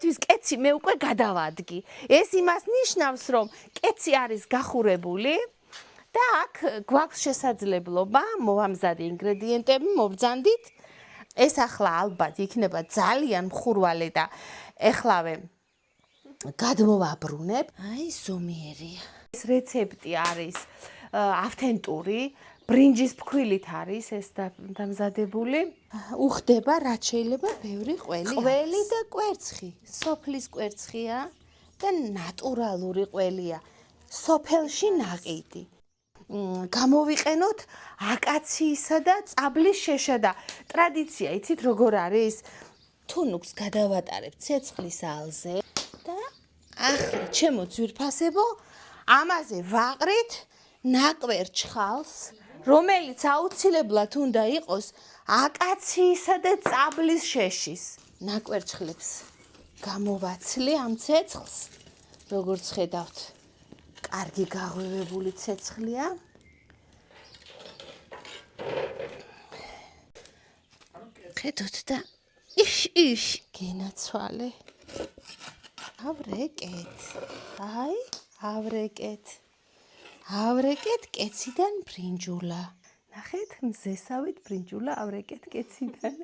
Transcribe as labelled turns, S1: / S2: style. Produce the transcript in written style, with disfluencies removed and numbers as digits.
S1: იმისთვის კეცი მე უკვე გადავადგი. ეს იმას ნიშნავს, რომ კეცი არის გახურებული და აქ გვაქვს შესაძლებლობა მოვამზადე ინგრედიენტები მოვბრძანდით. ეს ახლა ალბათ იქნება ძალიან მხურვალე და ეხლავე გადმოვაბრუნებ. აი ზომიერია. ეს რეცეპტი არის ავთენტური, ბრინჯის ფქვილით არის ეს დამზადებული. უხდება რაც შეიძლება ბევრი ყველი. ყველი და კვერცხი, სოფლის კვერცხია და ნატურალური ყველია. სოფელში ნაყიდი. გამოვიყენოთ აკაციისა და წაბლის შეშა და ტრადიცია იცით როგორ არის? თუნუქს გადავატარებ ცეცხლის ალზე და ახლა ჩემო ძვირფასებო ამაზე ვაყრით ნაკვერ ჩხალს, რომელიც აუცილებლად უნდა იყოს აკაციისა და წაბლის შეშის. ნაკვერჩხლებს გამოვაცლი ამ ცეცხლს, როგორც ხედავთ, კარგი გაღვივებული ცეცხლია. ხედოთ და იშ გენაცვალე. ავრეკეთ. აი, ავრეკეთ კეციდან ბრინჯულა. ნახეთ, მზესავით ბრინჯულა ავრეკეთ კეციდან.